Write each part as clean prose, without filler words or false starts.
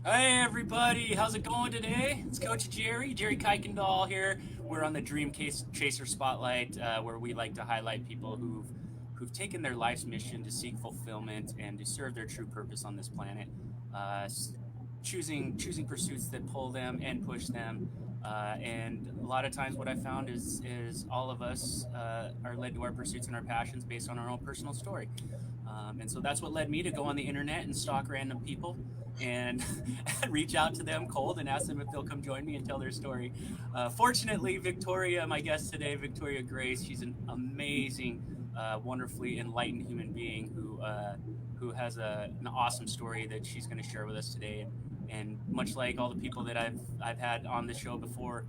Hey everybody, how's it going today? It's Coach Jerry Kuykendall here. We're on the Chaser Spotlight, where we like to highlight people who've taken their life's mission to seek fulfillment and to serve their true purpose on this planet, uh, choosing pursuits that pull them and push them. And a lot of times, what I found is all of us are led to our pursuits and our passions based on our own personal story. And so that's what led me to go on the internet and stalk random people and reach out to them cold and ask them if they'll come join me and tell their story. Fortunately, Victoria, my guest today, Victoria Grace, she's an amazing, wonderfully enlightened human being who has an awesome story that she's going to share with us today. And much like all the people that I've had on the show before,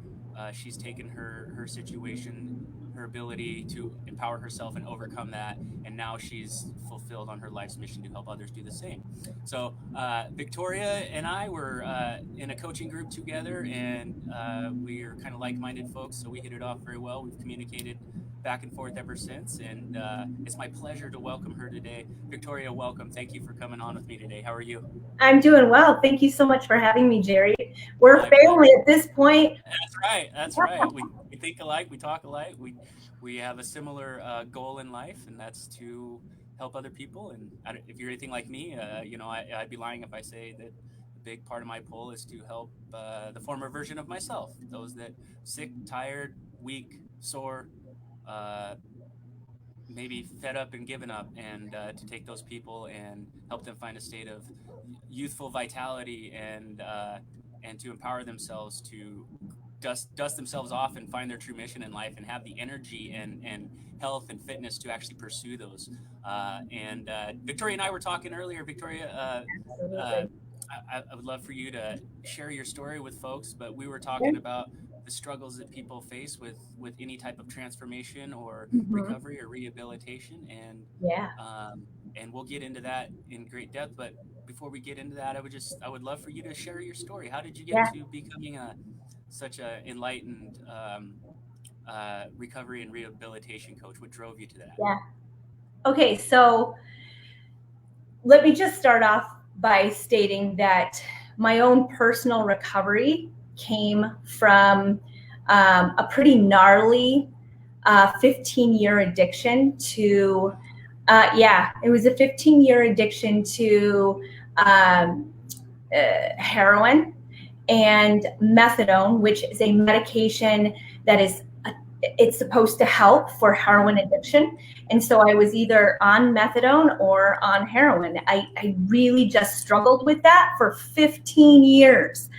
she's taken her situation, her ability to empower herself and overcome that, and now she's fulfilled on her life's mission to help others do the same. So Victoria and I were in a coaching group together, and we are kind of like-minded folks, so we hit it off very well. We've communicated back and forth ever since, and it's my pleasure to welcome her today. Victoria, welcome. Thank you for coming on with me today. How are you? I'm doing well. Thank you so much for having me, Jerry. We're My family pleasure. at this point. That's right. That's right. We think alike. We talk alike. We have a similar goal in life, and that's to help other people. And if you're anything like me, I'd be lying if I say that a big part of my pull is to help the former version of myself, those that sick, tired, weak, sore, uh, maybe fed up and given up, and to take those people and help them find a state of youthful vitality and to empower themselves to dust themselves off and find their true mission in life and have the energy and health and fitness to actually pursue those. And Victoria and I were talking earlier. Victoria, uh, Absolutely. I would love for you to share your story with folks, but we were talking about the struggles that people face with any type of transformation or Mhm. recovery or rehabilitation, Yeah. and we'll get into that in great depth. But before we get into that, I would love for you to share your story. How did you get Yeah. to becoming such a enlightened recovery and rehabilitation coach? What drove you to that? Yeah. Okay. So let me just start off by stating that my own personal recovery came from a pretty gnarly 15-year addiction to, it was a 15-year addiction to um, heroin and methadone, which is a medication that it's supposed to help for heroin addiction. And so I was either on methadone or on heroin. I really just struggled with that for 15 years.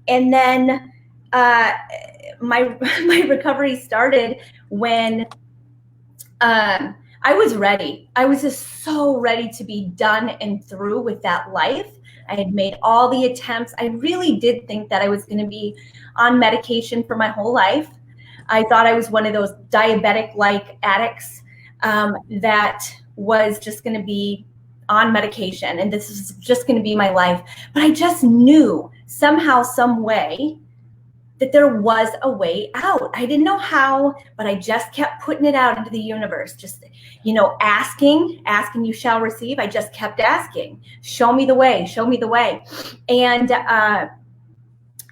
And then my my recovery started when I was ready. I was just so ready to be done and through with that life. I had made all the attempts. I really did think that I was going to be on medication for my whole life. I thought I was one of those diabetic-like addicts that was just going to be on medication, and this is just going to be my life. But I just knew somehow, some way, that there was a way out. I didn't know how, but I just kept putting it out into the universe. Just, asking, you shall receive. I just kept asking, show me the way, show me the way. And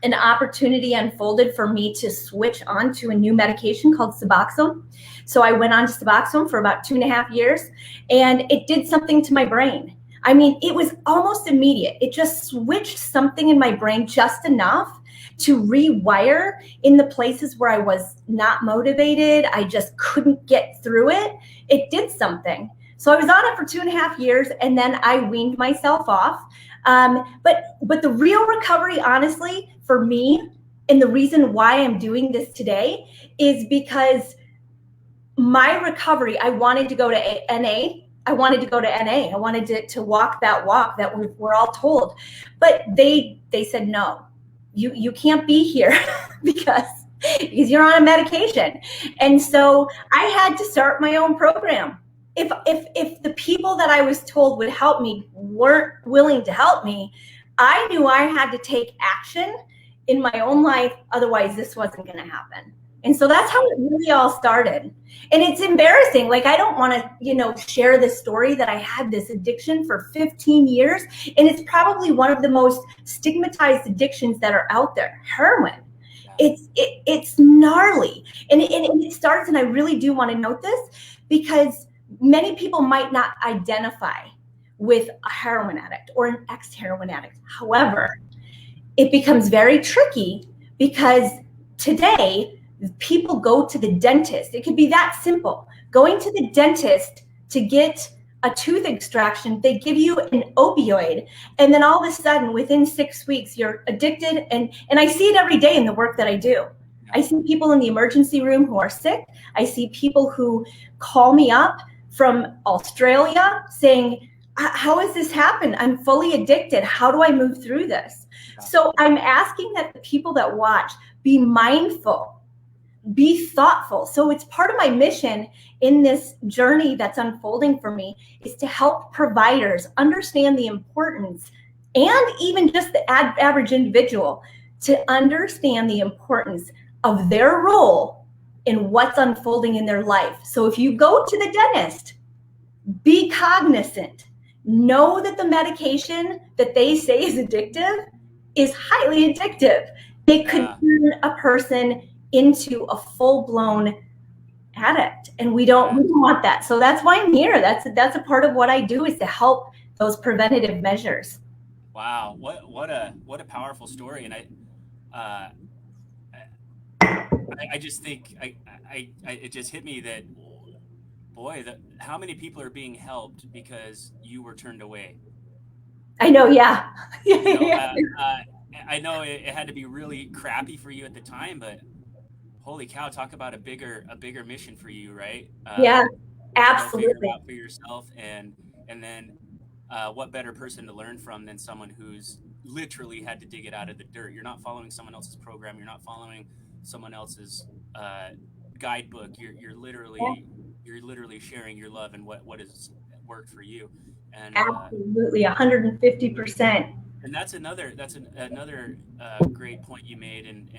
an opportunity unfolded for me to switch onto a new medication called Suboxone. So I went on to Suboxone for about 2.5 years, and it did something to my brain. I mean, it was almost immediate. It just switched something in my brain just enough to rewire in the places where I was not motivated. I just couldn't get through it. It did something. So I was on it for 2.5 years, and then I weaned myself off. But the real recovery, honestly, for me, and the reason why I'm doing this today is because my recovery, I wanted to go to NA. I wanted to go to NA. I wanted to walk that walk that we're all told. But they said, no, you can't be here because you're on a medication. And so I had to start my own program. If the people that I was told would help me weren't willing to help me, I knew I had to take action in my own life. Otherwise, this wasn't going to happen. And so that's how it really all started. And it's embarrassing. Like, I don't want to, share this story that I had this addiction for 15 years. And it's probably one of the most stigmatized addictions that are out there, heroin. It's gnarly. And it starts, and I really do want to note this, because many people might not identify with a heroin addict or an ex-heroin addict. However, it becomes very tricky because today, people go to the dentist. It could be that simple. Going to the dentist to get a tooth extraction, they give you an opioid, and then all of a sudden, within 6 weeks, you're addicted. And I see it every day in the work that I do. I see people in the emergency room who are sick. I see people who call me up from Australia saying, how has this happened? I'm fully addicted. How do I move through this? So I'm asking that the people that watch be mindful, be thoughtful. So it's part of my mission in this journey that's unfolding for me, is to help providers understand the importance, and even just the average individual, to understand the importance of their role in what's unfolding in their life. So if you go to the dentist, be cognizant. Know that the medication that they say is addictive is highly addictive. It could turn a person into a full-blown addict, and we don't want that. So that's why I'm here. That's a part of what I do, is to help those preventative measures. Wow, what a powerful story. And I just think it just hit me that, boy, how many people are being helped because you were turned away? I know, yeah. I know it had to be really crappy for you at the time, but holy cow, talk about a bigger mission for you, right? Yeah, absolutely. Figure it out for yourself, and then what better person to learn from than someone who's literally had to dig it out of the dirt. You're not following someone else's program. You're not following someone else's guidebook. You're literally sharing your love and what has worked for you. And absolutely, 150%. And that's another great point you made. And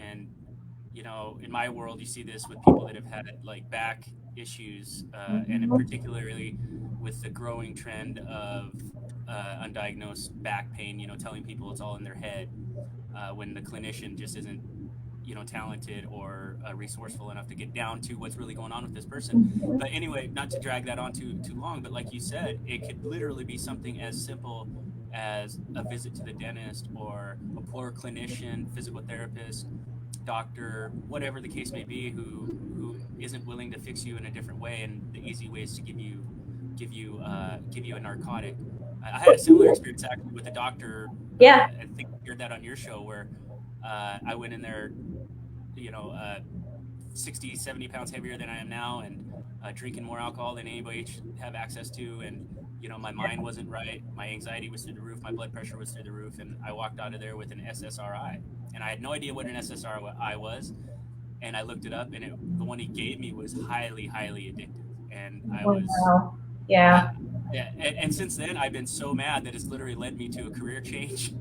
in my world, you see this with people that have had like back issues, and particularly with the growing trend of undiagnosed back pain. Telling people it's all in their head, when the clinician just isn't talented or resourceful enough to get down to what's really going on with this person. But anyway, not to drag that on too long, but like you said, it could literally be something as simple as a visit to the dentist, or a poor clinician, physical therapist, doctor, whatever the case may be, who isn't willing to fix you in a different way. And the easy way is to give you a narcotic. I had a similar experience actually with a doctor. Yeah. I think I heard that on your show, where I went in there, 60, 70 pounds heavier than I am now, and drinking more alcohol than anybody should have access to. And, my mind wasn't right. My anxiety was through the roof. My blood pressure was through the roof. And I walked out of there with an SSRI. And I had no idea what an SSRI was. And I looked it up, and the one he gave me was highly, highly addictive. And I was... Wow. Yeah. And since then, I've been so mad that it's literally led me to a career change,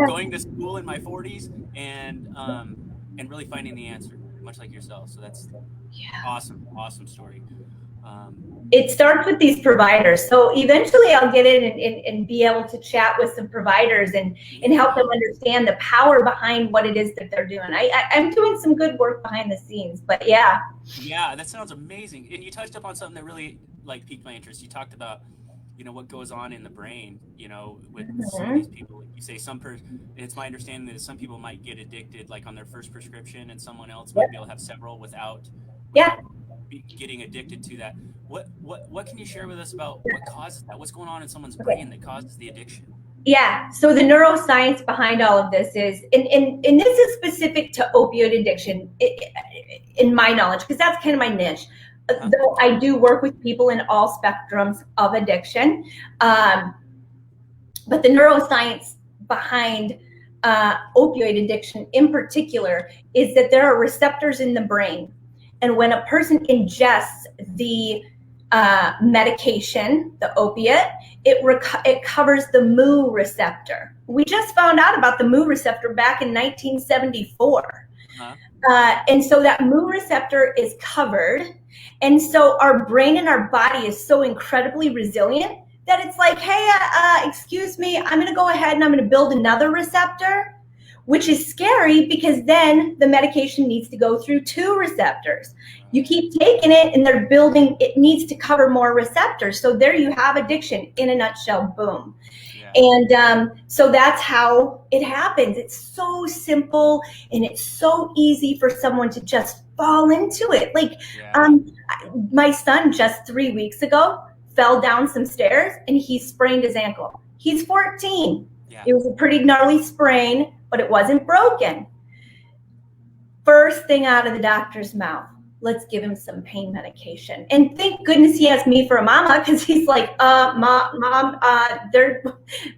going to school in my 40s, and really finding the answer, much like yourself. So that's awesome story. It starts with these providers. So eventually I'll get in and be able to chat with some providers and help them understand the power behind what it is that they're doing. I'm doing some good work behind the scenes, but yeah. Yeah, that sounds amazing. And you touched up on something that really piqued my interest. You talked about, what goes on in the brain, with some of these people. You say it's my understanding that some people might get addicted like on their first prescription, and someone else might be able to have several without getting addicted to that. What can you share with us about what causes that? What's going on in someone's brain that causes the addiction? Yeah, so the neuroscience behind all of this is, and this is specific to opioid addiction, in my knowledge, because that's kind of my niche. Though I do work with people in all spectrums of addiction, but the neuroscience behind opioid addiction in particular is that there are receptors in the brain, and when a person ingests the medication, the opiate, it covers the mu receptor. We just found out about the mu receptor back in 1974. Uh-huh. And so that mu receptor is covered. And so our brain and our body is so incredibly resilient that it's like, hey, excuse me, I'm going to go ahead and I'm going to build another receptor, which is scary because then the medication needs to go through two receptors. You keep taking it and they're building, it needs to cover more receptors. So there you have addiction in a nutshell, boom. Yeah. And so that's how it happens. It's so simple and it's so easy for someone to just fall into it. Like my son just 3 weeks ago fell down some stairs and he sprained his ankle. He's 14. Yeah. It was a pretty gnarly sprain, but it wasn't broken. First thing out of the doctor's mouth, let's give him some pain medication. And thank goodness he has me for a mama, because he's like, mom, they're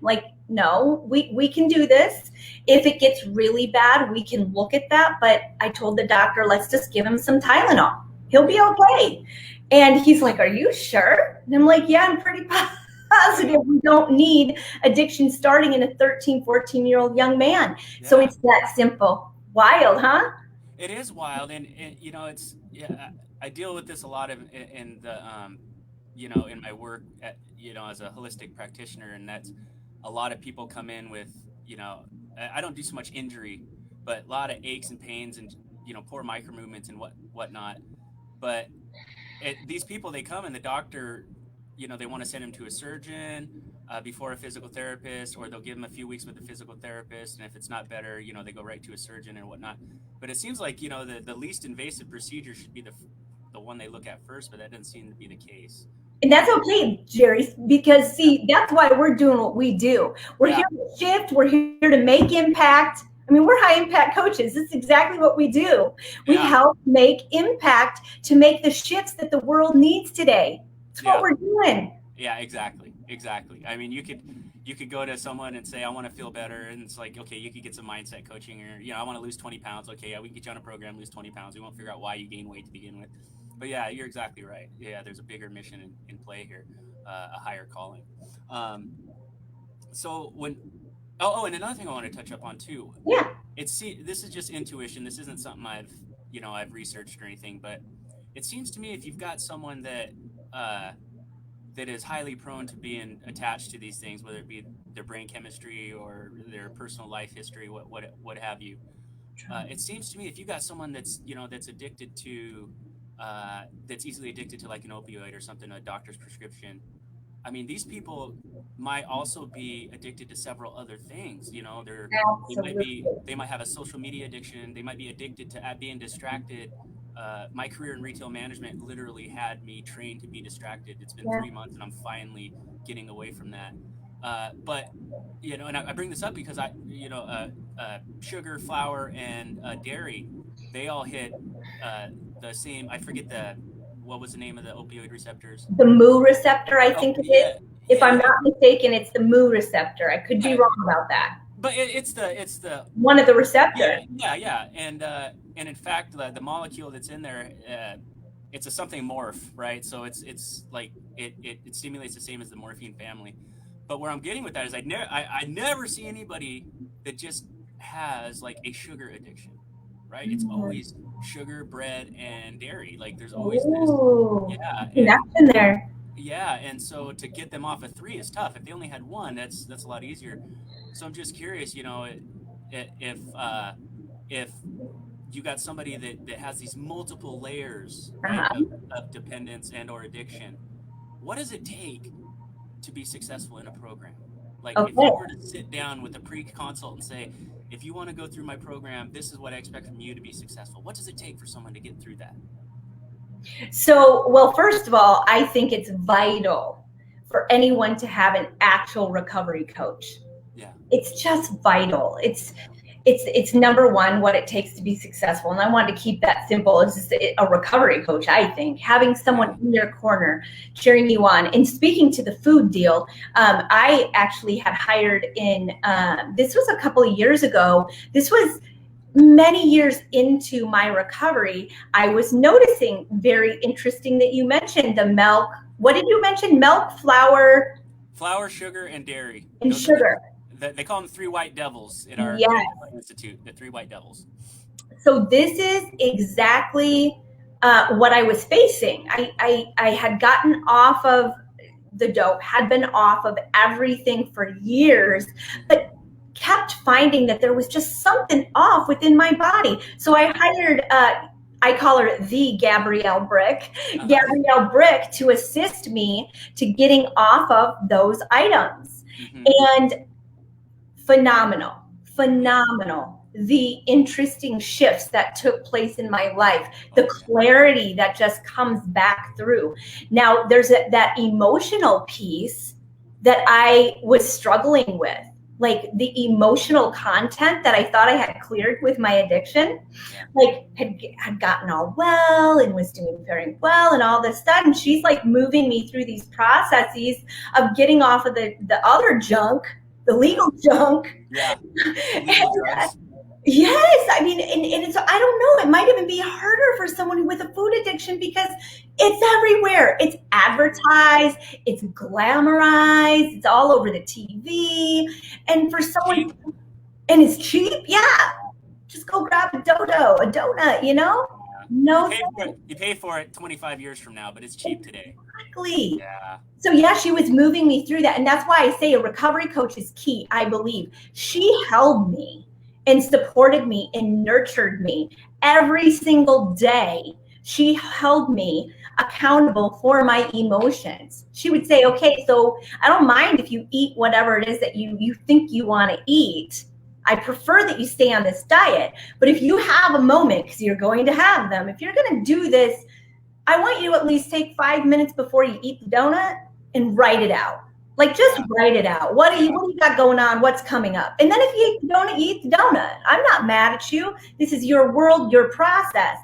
like, no, we can do this. If it gets really bad, we can look at that. But I told the doctor, let's just give him some Tylenol. He'll be okay. And he's like, are you sure? And I'm like, yeah, I'm pretty positive. We don't need addiction starting in a 13, 14-year-old young man. Yeah. So it's that simple. Wild, huh? It is wild. And you know, it's, yeah, I deal with this a lot in the, you know, in my work, you know, as a holistic practitioner. And that's a lot of people come in with, you know, I don't do so much injury, but a lot of aches and pains and, you know, poor micro movements and whatnot. But these people, they come and the doctor, you know, they want to send him to a surgeon before a physical therapist, or they'll give him a few weeks with a physical therapist. And if it's not better, you know, they go right to a surgeon and whatnot. But it seems like, you know, the least invasive procedure should be the one they look at first, but that doesn't seem to be the case. And that's okay, Jerry, because see, that's why we're doing what we do. We're here to shift. We're here to make impact. I mean, we're high impact coaches. This is exactly what we do. We help make impact to make the shifts that the world needs today. That's what we're doing. Yeah, exactly. I mean, you could go to someone and say, I want to feel better. And it's like, okay, you could get some mindset coaching, or, you know, I want to lose 20 pounds. Okay, yeah, we can get you on a program, lose 20 pounds. We won't figure out why you gain weight to begin with. But yeah, you're exactly right. Yeah, there's a bigger mission in play here, a higher calling. So when, and another thing I want to touch up on too. Yeah. This is just intuition. This isn't something I've researched or anything, but it seems to me if you've got someone that is highly prone to being attached to these things, whether it be their brain chemistry or their personal life history, what have you. It seems to me if you got someone that's, you know, that's addicted to, that's easily addicted to like an opioid or something, a doctor's prescription. I mean, these people might also be addicted to several other things. You know, they might have a social media addiction. They might be addicted to being distracted. My career in retail management literally had me trained to be distracted. It's been 3 months and I'm finally getting away from that. But, you know, and I bring this up because sugar, flour, and dairy, they all hit the same, I forget what was the name of the opioid receptors? The mu receptor, I think it is. If I'm not mistaken, it's the mu receptor. I could be wrong about that. But it's the one of the receptors. Yeah. And in fact, the molecule that's in there, it's a something morph, right? So it's like it stimulates the same as the morphine family. But where I'm getting with that is I never see anybody that just has like a sugar addiction, right? It's always sugar, bread, and dairy. Like there's always this. Yeah. That's in there. Yeah, and so to get them off of 3 is tough. If they only had 1, that's a lot easier. So I'm just curious, you know, if you got somebody that has these multiple layers, right, of dependence and or addiction, what does it take to be successful in a program? Like if you were to sit down with a pre-consult and say, if you want to go through my program, this is what I expect from you to be successful. What does it take for someone to get through that? So, well, first of all, I think it's vital for anyone to have an actual recovery coach. Yeah. It's just vital. It's number one, what it takes to be successful. And I wanted to keep that simple. It's just a recovery coach, I think. Having someone in your corner, cheering you on. And speaking to the food deal, I actually had hired this was a couple of years ago. This was many years into my recovery. I was noticing, very interesting that you mentioned the milk. What did you mention? Milk, flour, sugar, and dairy. And sugar. They call them 3 white devils in our institute, the 3 white devils. So this is exactly what I was facing. I had gotten off of the dope, had been off of everything for years, but kept finding that there was just something off within my body. So I hired, I call her the Gabrielle Brick, Gabrielle Brick, to assist me to getting off of those items. And phenomenal. The interesting shifts that took place in my life, the clarity that just comes back through. Now, there's that emotional piece that I was struggling with, like the emotional content that I thought I had cleared with my addiction, like had gotten all well and was doing very well and all this stuff. And she's like moving me through these processes of getting off of the other junk, the legal junk. Yes, I mean, and it's, I don't know, it might even be harder for someone with a food addiction because it's everywhere. It's advertised, it's glamorized, it's all over the TV. And for someone, and it's cheap, just go grab a donut, you know? No, you pay for it 25 years from now, but it's cheap today. Exactly. Yeah. So she was moving me through that. And that's why I say a recovery coach is key, I believe. She held me and supported me and nurtured me every single day. She held me accountable for my emotions. She would say, okay, so I don't mind if you eat whatever it is that you think you want to eat. I prefer that you stay on this diet. But if you have a moment, because you're going to have them, if you're going to do this, I want you to at least take 5 minutes before you eat the donut and write it out. Like, just write it out. What do you got going on? What's coming up? And then if you eat the donut, you eat the donut. I'm not mad at you. This is your world, your process.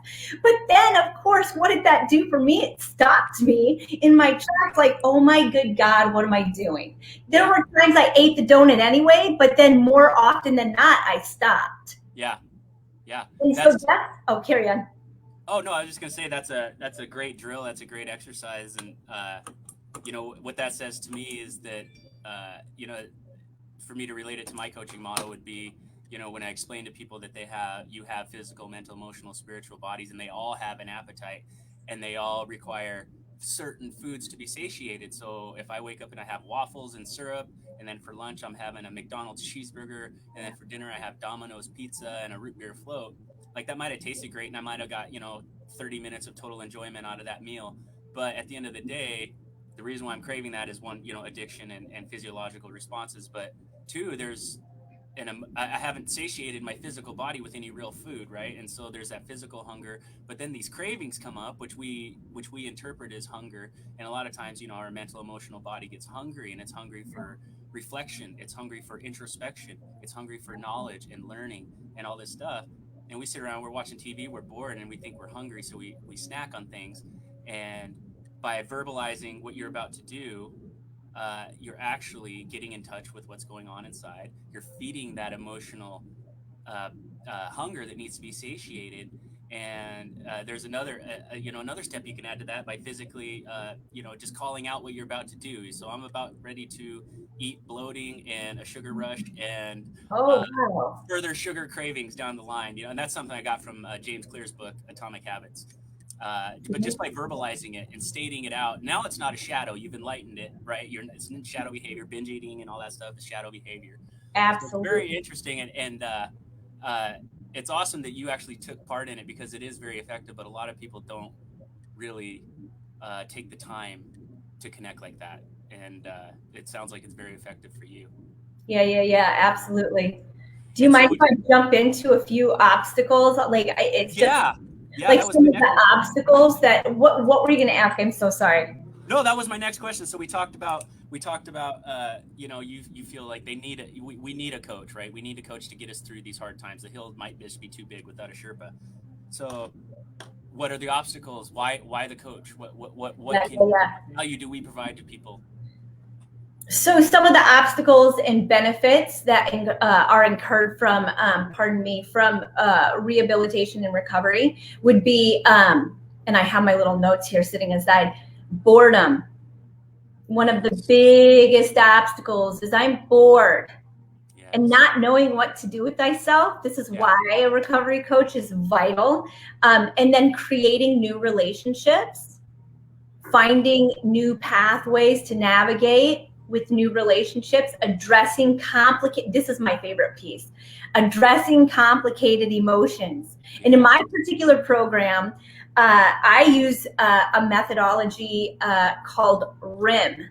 But then, of course, what did that do for me? It stopped me in my tracks, like, oh my good God, what am I doing? There were times I ate the donut anyway, but then more often than not, I stopped. Yeah. And so carry on. Oh no, I was just gonna say that's a great drill. That's a great exercise, and what that says to me is that for me to relate it to my coaching model would be, when I explain to people that you have physical, mental, emotional, spiritual bodies, and they all have an appetite, and they all require certain foods to be satiated. So if I wake up and I have waffles and syrup, and then for lunch I'm having a McDonald's cheeseburger, and then for dinner I have Domino's pizza and a root beer float, like that might have tasted great, and I might have got 30 minutes of total enjoyment out of that meal. But at the end of the day, the reason why I'm craving that is one, addiction and physiological responses, but two, I haven't satiated my physical body with any real food, right? And so there's that physical hunger, but then these cravings come up, which we interpret as hunger. And a lot of times, our mental, emotional body gets hungry, and it's hungry for reflection. It's hungry for introspection. It's hungry for knowledge and learning and all this stuff. And we sit around, we're watching TV, we're bored, and we think we're hungry, so we snack on things. And by verbalizing what you're about to do, you're actually getting in touch with what's going on inside. You're feeding that emotional hunger that needs to be satiated. And there's another step you can add to that by physically, just calling out what you're about to do. So I'm about ready to eat bloating and a sugar rush and further sugar cravings down the line. And that's something I got from James Clear's book, Atomic Habits. But just by verbalizing it and stating it out, now it's not a shadow. You've enlightened it, right? It's shadow behavior, binge eating and all that stuff is shadow behavior. Absolutely. So it's very interesting. And it's awesome that you actually took part in it, because it is very effective, but a lot of people don't really take the time to connect like that. And it sounds like it's very effective for you. Yeah, absolutely. Do you mind if I jump into a few obstacles? Like, it's just like some of the obstacles that, what were you going to ask? I'm so sorry. No, that was my next question. So we talked about you feel like we need a coach, right? We need a coach to get us through these hard times. The hill might just be too big without a Sherpa. So what are the obstacles? Why the coach? What value do we provide to people? So some of the obstacles and benefits that are incurred from, from rehabilitation and recovery would be, and I have my little notes here sitting aside, boredom. One of the biggest obstacles is I'm bored. and not knowing what to do with thyself. This is why a recovery coach is vital. And then creating new relationships, finding new pathways to navigate with new relationships, addressing this is my favorite piece, addressing complicated emotions. And in my particular program, I use a methodology called RIM,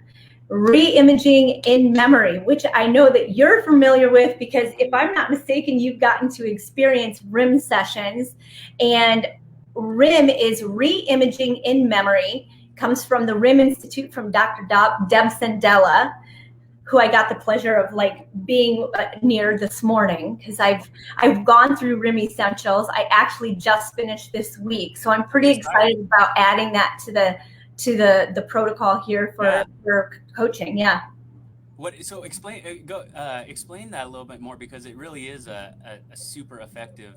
re-imaging in memory, which I know that you're familiar with, because if I'm not mistaken, you've gotten to experience RIM sessions. And RIM is re-imaging in memory, comes from the RIM Institute from Dr. Deb Sandella, who I got the pleasure of being near this morning, because I've gone through RIM Essentials. I actually just finished this week, so I'm pretty excited about adding that to the protocol here for coaching. Yeah. So explain that a little bit more, because it really is a super effective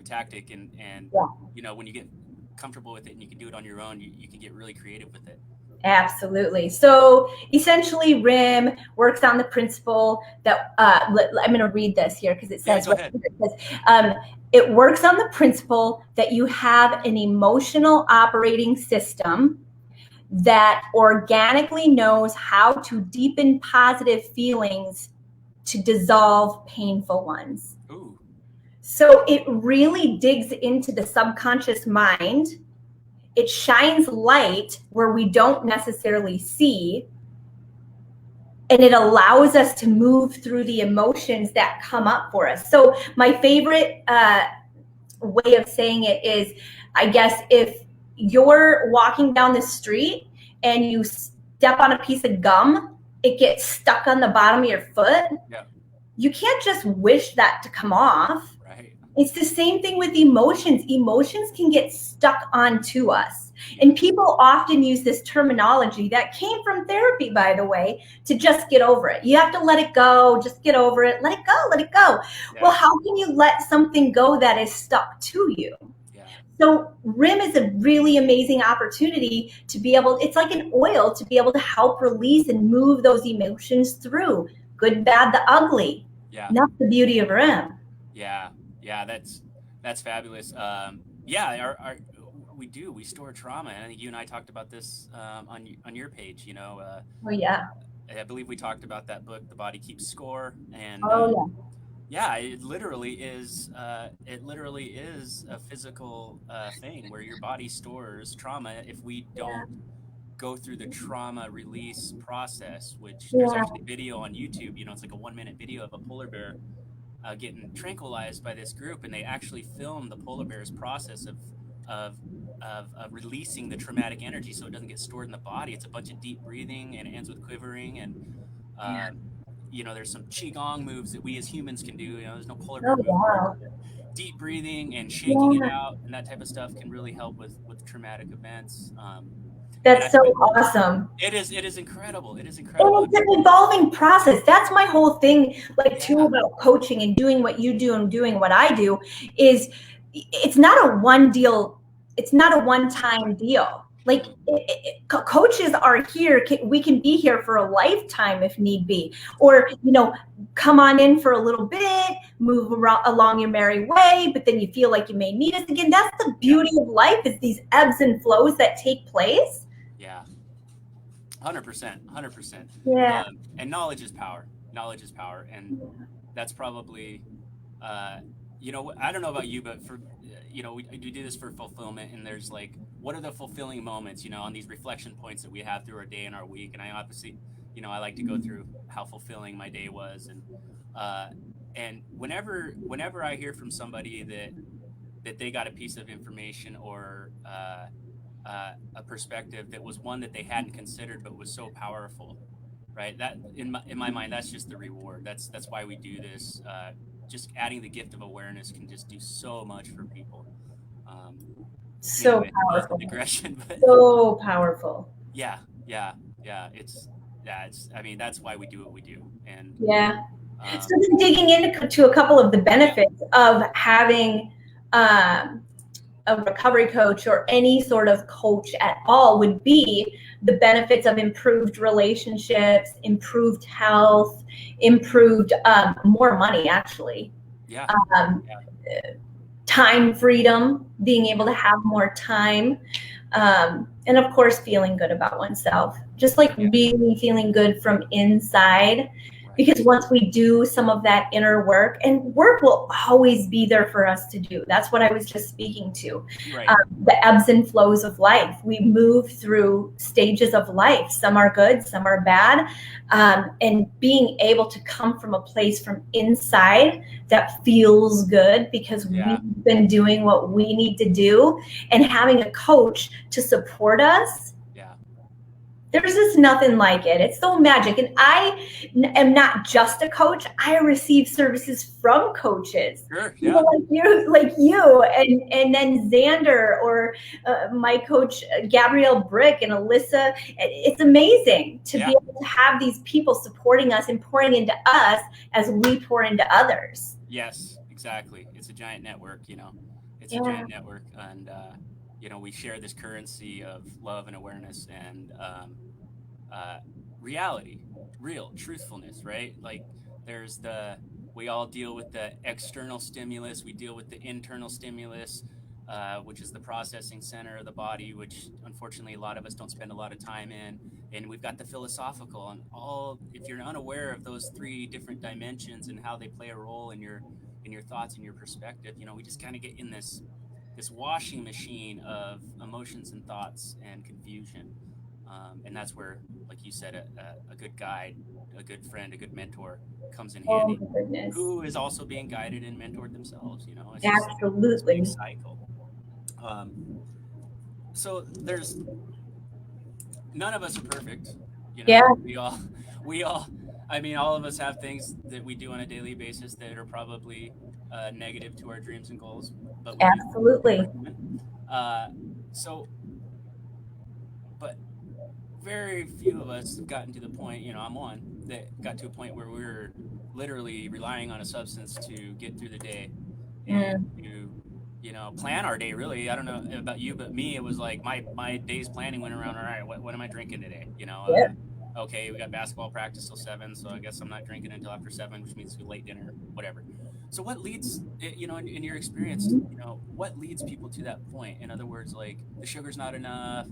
tactic, and when you get comfortable with it and you can do it on your own, you can get really creative with it. Absolutely. So essentially, RIM works on the principle that I'm going to read this here because it says, it works on the principle that you have an emotional operating system that organically knows how to deepen positive feelings to dissolve painful ones. Ooh. So it really digs into the subconscious mind. It shines light where we don't necessarily see, and it allows us to move through the emotions that come up for us. So my favorite way of saying it is, I guess, if you're walking down the street and you step on a piece of gum, it gets stuck on the bottom of your foot. Yeah. You can't just wish that to come off. Right. It's the same thing with emotions. Emotions can get stuck onto us. And people often use this terminology that came from therapy, by the way, to just get over it. You have to let it go, just get over it, let it go, let it go. Yeah. Well, how can you let something go that is stuck to you? Yeah. So RIM is a really amazing opportunity to be able, it's like an oil to be able to help release and move those emotions through. Good, bad, the ugly. Yeah. And that's the beauty of RIM. Yeah. Yeah, that's fabulous. We store trauma, and I think you and I talked about this on your page. Oh yeah. I believe we talked about that book, The Body Keeps Score, and it literally is a physical thing where your body stores trauma. If we don't go through the trauma release process, which there's actually a video on YouTube. It's like a 1-minute video of a polar bear getting tranquilized by this group, and they actually film the polar bear's process of releasing the traumatic energy so it doesn't get stored in the body. It's a bunch of deep breathing, and it ends with quivering, and there's some qigong moves that we as humans can do. There's no polar bear movement. Deep breathing and shaking it out and that type of stuff can really help with traumatic events. That's so awesome. It is incredible. It is incredible. And it's an evolving process. That's my whole thing, too, about coaching and doing what you do and doing what I do, is it's not a one deal. It's not a one-time deal. Coaches are here. We can be here for a lifetime if need be, or come on in for a little bit, move along your merry way, but then you feel like you may need us again. That's the beauty of life, is these ebbs and flows that take place. Yeah, 100%. Yeah. And knowledge is power. And that's probably, I don't know about you, but for, we do this for fulfillment, and there's what are the fulfilling moments, on these reflection points that we have through our day and our week. And I obviously, I like to go through how fulfilling my day was. And whenever I hear from somebody that they got a piece of information or a perspective that was one that they hadn't considered but was so powerful, right? That in my mind, that's just the reward. That's why we do this. Just adding the gift of awareness can just do so much for people. Powerful. Digression, but so powerful. Yeah. That's why we do what we do. And so then digging into a couple of the benefits of having a recovery coach or any sort of coach at all would be the benefits of improved relationships, improved health, improved more money, actually. Yeah. Time freedom, being able to have more time, and of course feeling good about oneself, just like really feeling good from inside. Because once we do some of that inner work, and work will always be there for us to do. That's what I was just speaking to. Right. The ebbs and flows of life. We move through stages of life. Some are good, some are bad. And being able to come from a place from inside that feels good because we've been doing what we need to do, and having a coach to support us. There's just nothing like it. It's so magic. And I am not just a coach. I receive services from coaches. Sure, like you, and then Xander, or my coach Gabrielle Brick and Alyssa. It's amazing to be able to have these people supporting us and pouring into us as we pour into others. Yes, exactly. It's a giant network, It's a giant network, and we share this currency of love and awareness and reality, real truthfulness, right? Like we all deal with the external stimulus, we deal with the internal stimulus, which is the processing center of the body, which unfortunately a lot of us don't spend a lot of time in. And we've got the philosophical, and if you're unaware of those three different dimensions and how they play a role in your thoughts and your perspective, we just kind of get in this washing machine of emotions and thoughts and confusion. And that's where, like you said, a good guide, a good friend, a good mentor comes in handy, who is also being guided and mentored themselves. It's absolutely just a cycle. So none of us are perfect. We all. I mean, all of us have things that we do on a daily basis that are probably negative to our dreams and goals. But absolutely. But very few of us have gotten to the point, I'm one, that got to a point where we were literally relying on a substance to get through the day and to, plan our day, really. I don't know about you, but me, it was like my day's planning went around, all right, what am I drinking today? Okay, we got basketball practice till 7, so I guess I'm not drinking until after 7, which means late dinner, whatever. So what leads, in your experience, what leads people to that point? In other words, like the sugar's not enough,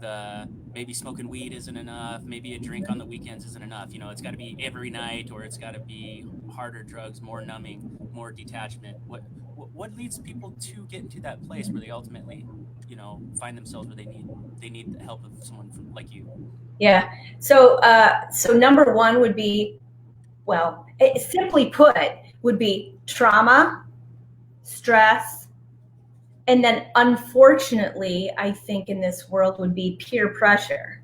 the maybe smoking weed isn't enough, maybe a drink on the weekends isn't enough. It's got to be every night, or it's got to be harder drugs, more numbing, more detachment. What leads people to get into that place where they ultimately, find themselves where they need the help of someone like you? Yeah. So number one would be, simply put, would be trauma, stress, and then unfortunately, I think in this world would be peer pressure.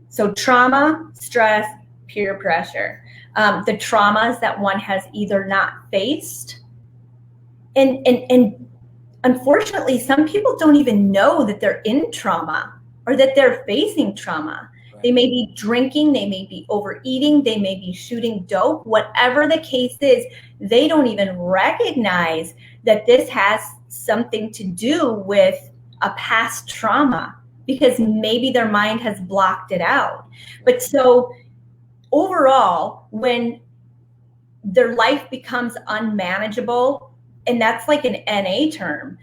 So trauma, stress, peer pressure. The traumas that one has either not faced, and unfortunately, some people don't even know that they're in trauma or that they're facing trauma. They may be drinking, they may be overeating, they may be shooting dope, whatever the case is, they don't even recognize that this has something to do with a past trauma because maybe their mind has blocked it out. But so overall, when their life becomes unmanageable, and that's like an NA term,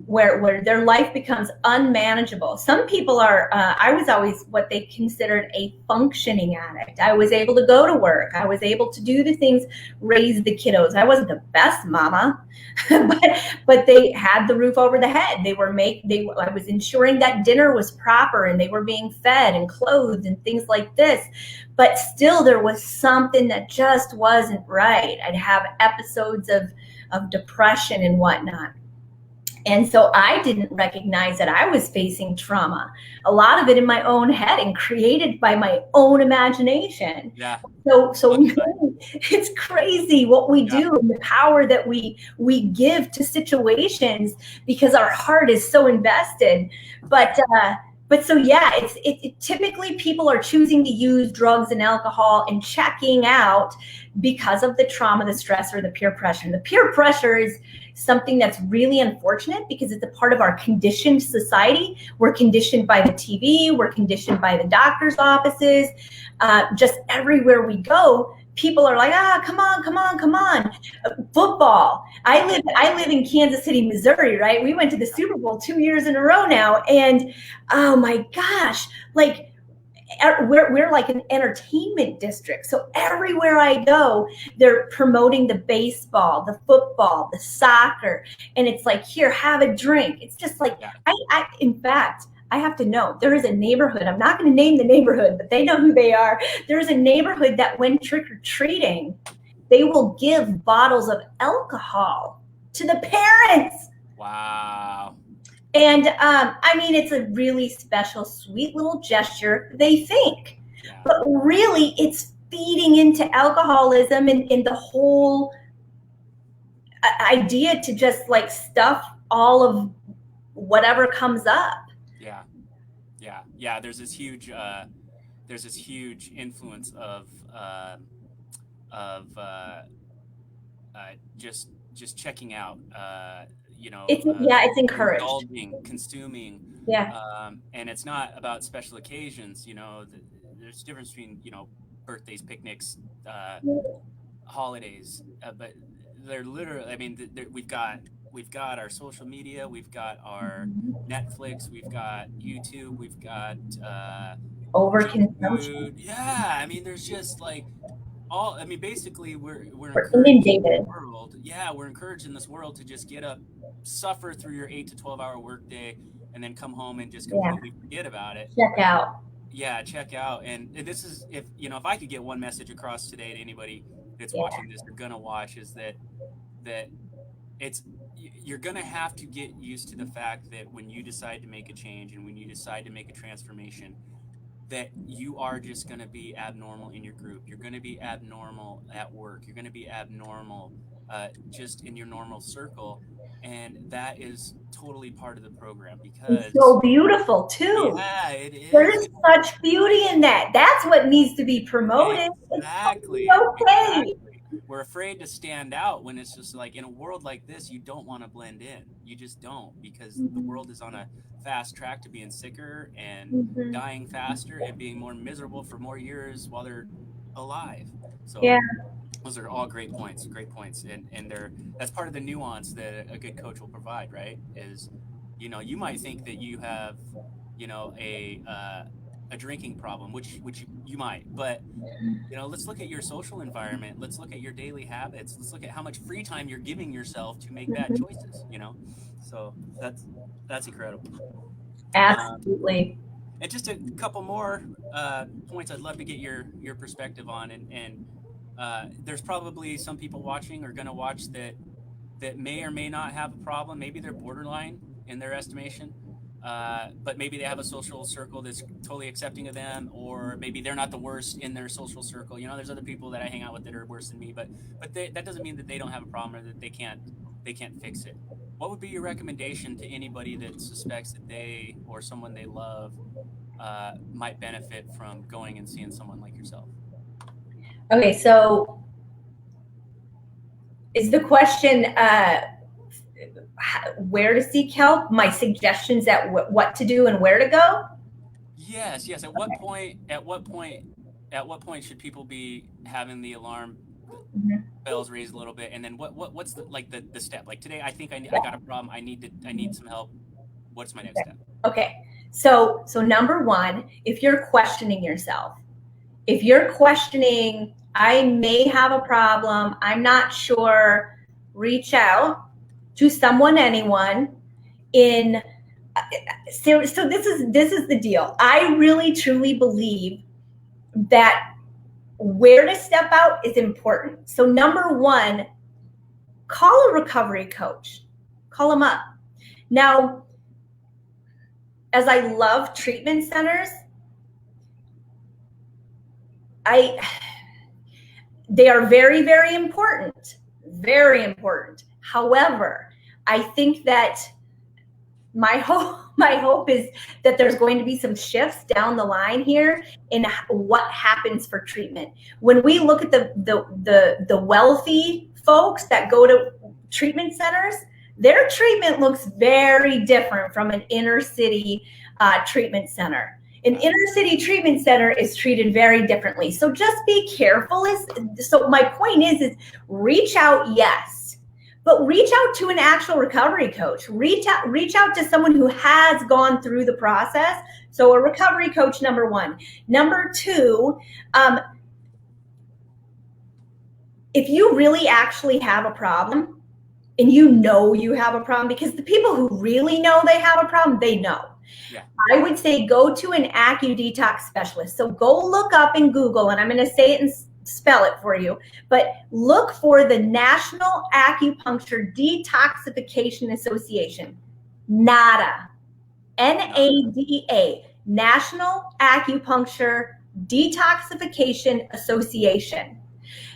where their life becomes unmanageable. Some people are, I was always what they considered a functioning addict. I was able to go to work. I was able to do the things, raise the kiddos. I wasn't the best mama, but they had the roof over the head. I was ensuring that dinner was proper and they were being fed and clothed and things like this. But still there was something that just wasn't right. I'd have episodes of depression and whatnot. And so I didn't recognize that I was facing trauma. A lot of it in my own head and created by my own imagination. Yeah. So it's crazy what we do and the power that we give to situations because our heart is so invested. But but so yeah, it typically people are choosing to use drugs and alcohol and checking out because of the trauma, the stress, or the peer pressure. And the peer pressure is something that's really unfortunate because it's a part of our conditioned society. We're conditioned by the TV, we're conditioned by the doctor's offices, just everywhere we go. People are like, come on, come on, come on. Football. I live in Kansas City, Missouri, right? We went to the Super Bowl 2 years in a row now. And oh my gosh, like we're like an entertainment district. So everywhere I go, they're promoting the baseball, the football, the soccer. And it's like, here, have a drink. It's just like, in fact, I have to know, there is a neighborhood, I'm not going to name the neighborhood, but they know who they are. There's a neighborhood that when trick-or-treating, they will give bottles of alcohol to the parents. Wow. And I mean, it's a really special, sweet little gesture, they think. Yeah. But really, it's feeding into alcoholism and the whole idea to just like stuff all of whatever comes up. Yeah. There's this huge influence of just checking out. It's encouraged. Indulging, consuming. Yeah. And it's not about special occasions. There's a difference between birthdays, picnics, holidays, but they're literally. I mean, we've got our social media, we've got our Netflix, we've got YouTube, we've got overconsumption. Yeah, I mean, there's just like basically we're inundated. World. Yeah, we're encouraged in this world to just get up, suffer through your 8 to 12 hour workday, and then come home and just completely forget about it. Check out. Yeah, check out. And this is if I could get one message across today to anybody that's watching this or gonna watch, is that you're gonna have to get used to the fact that when you decide to make a change and when you decide to make a transformation, that you are just going to be abnormal in your group. You're going to be abnormal at work. You're going to be abnormal just in your normal circle. And that is totally part of the program because... It's so beautiful, too. Yeah, it is. There's such beauty in that. That's what needs to be promoted. Exactly. Okay. Exactly. We're afraid to stand out when it's just like, in a world like this, you don't want to blend in. You just don't, because the world is on a fast track to being sicker and dying faster and being more miserable for more years while they're alive. So those are all great points. And that's part of the nuance that a good coach will provide, right? Is, you might think that you have, a drinking problem, which you might, but let's look at your social environment. Let's look at your daily habits. Let's look at how much free time you're giving yourself to make bad choices. So that's incredible. Absolutely. And just a couple more points I'd love to get your perspective on. And there's probably some people watching or going to watch that may or may not have a problem. Maybe they're borderline in their estimation. But maybe they have a social circle that's totally accepting of them, or maybe they're not the worst in their social circle. There's other people that I hang out with that are worse than me, but that doesn't mean that they don't have a problem or that they can't fix it. What would be your recommendation to anybody that suspects that they or someone they love might benefit from going and seeing someone like yourself? Okay, so is the question where to seek help? My suggestions at what to do and where to go? Yes. At what point should people be having the alarm bells raised a little bit? And then what's the step? Like today, I think I got a problem. I need some help. What's my next step? Okay. So number one, if you're questioning yourself, if you're questioning, I may have a problem, I'm not sure, reach out to someone, anyone so this is the deal. I really truly believe that where to step out is important. So number one, call a recovery coach, call them up. Now, as I love treatment centers, they are very, very important, very important. However, I think that my my hope is that there's going to be some shifts down the line here in what happens for treatment. When we look at the wealthy folks that go to treatment centers, their treatment looks very different from an inner city treatment center. An inner city treatment center is treated very differently. So just be careful. So my point is reach out, yes, but reach out to an actual recovery coach. Reach out to someone who has gone through the process. So a recovery coach, number one. Number two, if you really actually have a problem and you know you have a problem, because the people who really know they have a problem, they know. Yeah. I would say go to an acu-detox specialist. So go look up in Google, and I'm going to say it and spell it for you, but look for the National Acupuncture Detoxification Association, NADA, NADA, National Acupuncture Detoxification Association.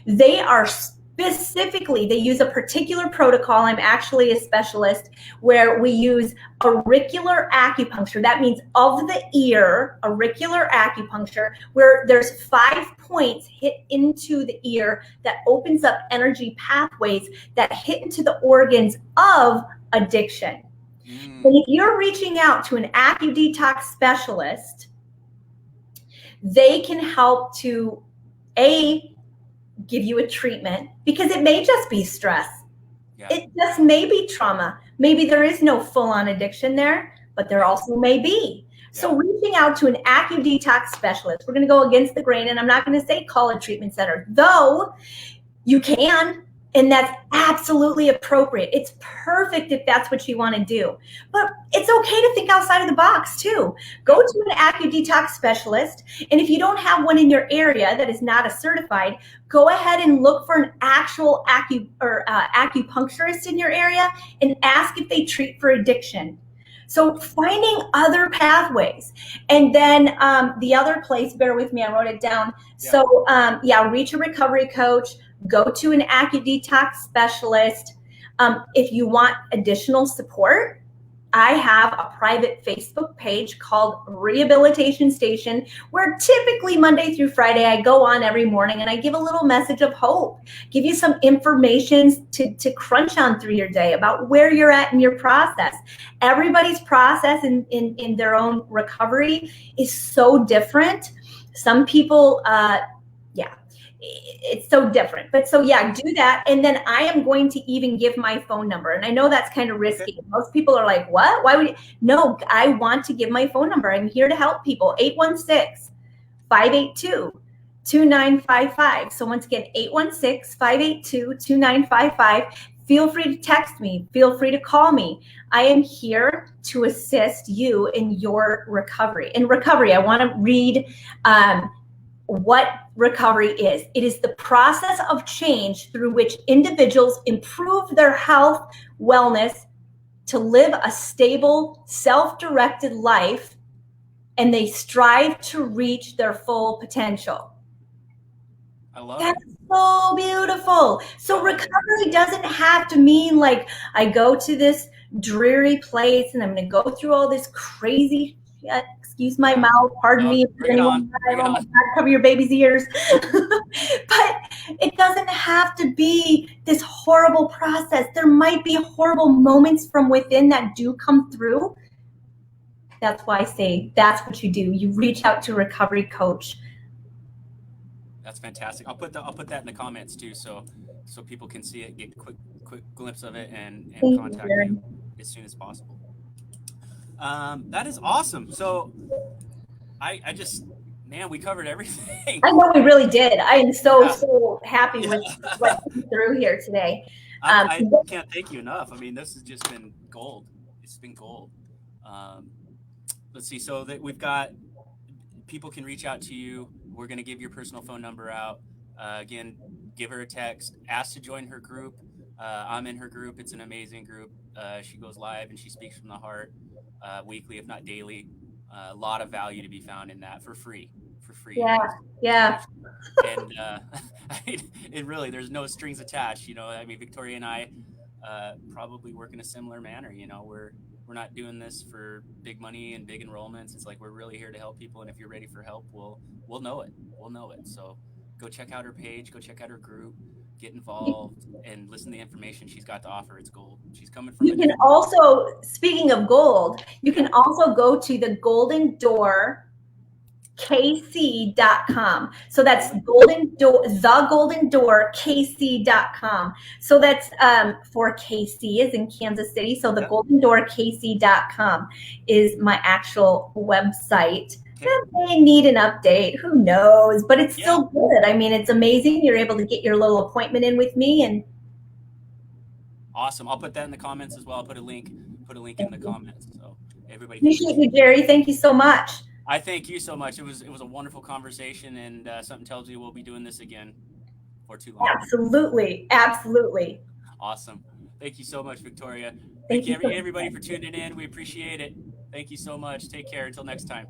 They are specifically, they use a particular protocol. I'm actually a specialist where we use auricular acupuncture. That means of the ear, auricular acupuncture, where there's 5 points hit into the ear that opens up energy pathways that hit into the organs of addiction. And if you're reaching out to an acu-detox specialist, they can help to give you a treatment, because it may just be stress. Yeah. It just may be trauma. Maybe there is no full-on addiction there, but there also may be. Yeah. So reaching out to an acu-detox specialist, we're going to go against the grain, and I'm not going to say call a treatment center, though you can, and that's absolutely appropriate. It's perfect if that's what you want to do. But it's okay to think outside of the box too. Go to an acu-detox specialist, and if you don't have one in your area that is not a certified, go ahead and look for an actual acupuncturist in your area and ask if they treat for addiction. So finding other pathways. And then the other place, bear with me, I wrote it down. Yeah. So reach a recovery coach, go to an acu-detox specialist. If you want additional support, I have a private Facebook page called Rehabilitation Station, where typically Monday through Friday I go on every morning and I give a little message of hope, give you some information to crunch on through your day about where you're at in your process. Everybody's process in their own recovery is so different. Some people, it's so different. But so yeah, do that. And then I am going to even give my phone number. And I know that's kind of risky. Okay. Most people are like, what? Why would you? No, I want to give my phone number. I'm here to help people. 816-582-2955. So once again, 816-582-2955. Feel free to text me. Feel free to call me. I am here to assist you in your recovery. In recovery, I want to read what recovery is. It is the process of change through which individuals improve their health, wellness, to live a stable, self-directed life, and they strive to reach their full potential. I love That's so beautiful. So recovery doesn't have to mean like I go to this dreary place and I'm going to go through all this crazy shit. Excuse my mouth, pardon me. Cover your baby's ears. But it doesn't have to be this horrible process. There might be horrible moments from within that do come through. That's why I say that's what you do. You reach out to a recovery coach. That's fantastic. I'll put that in the comments too, so people can see it, get a quick glimpse of it, and contact you as soon as possible. That is awesome. So I just, man, we covered everything. I know we really did. I am so happy with what came through here today. I can't thank you enough. I mean, this has just been gold. It's been gold. Let's see. So that we've got, people can reach out to you. We're going to give your personal phone number out. Again, give her a text, ask to join her group. I'm in her group. It's an amazing group. She goes live and she speaks from the heart weekly, if not daily. A lot of value to be found in that for free. Yeah. And it really, there's no strings attached. You know, I mean, Victoria and I probably work in a similar manner. You know, we're We're not doing this for big money and big enrollments. It's like we're really here to help people, and if you're ready for help, we'll know it. We'll know it. So go check out her page, go check out her group, get involved, and listen to the information she's got to offer. It's gold. She's coming from. You can also, speaking of gold, you can also go to the Golden Door KC.com. So that's Golden Door, the Golden Door KC.com. So that's for KC is in Kansas City. So the Golden Door KC.com is my actual website. That may need an update, who knows, but it's still good. I mean, it's amazing. You're able to get your little appointment in with me, and awesome. I'll put that in the comments as well. I'll put a link in the comments. So everybody. Appreciate you, Jerry. Thank you so much. I thank you so much. It was a wonderful conversation, and something tells me we'll be doing this again for too long. Absolutely. Absolutely. Awesome. Thank you so much, Victoria. Thank you, everybody, for tuning in. We appreciate it. Thank you so much. Take care. Until next time.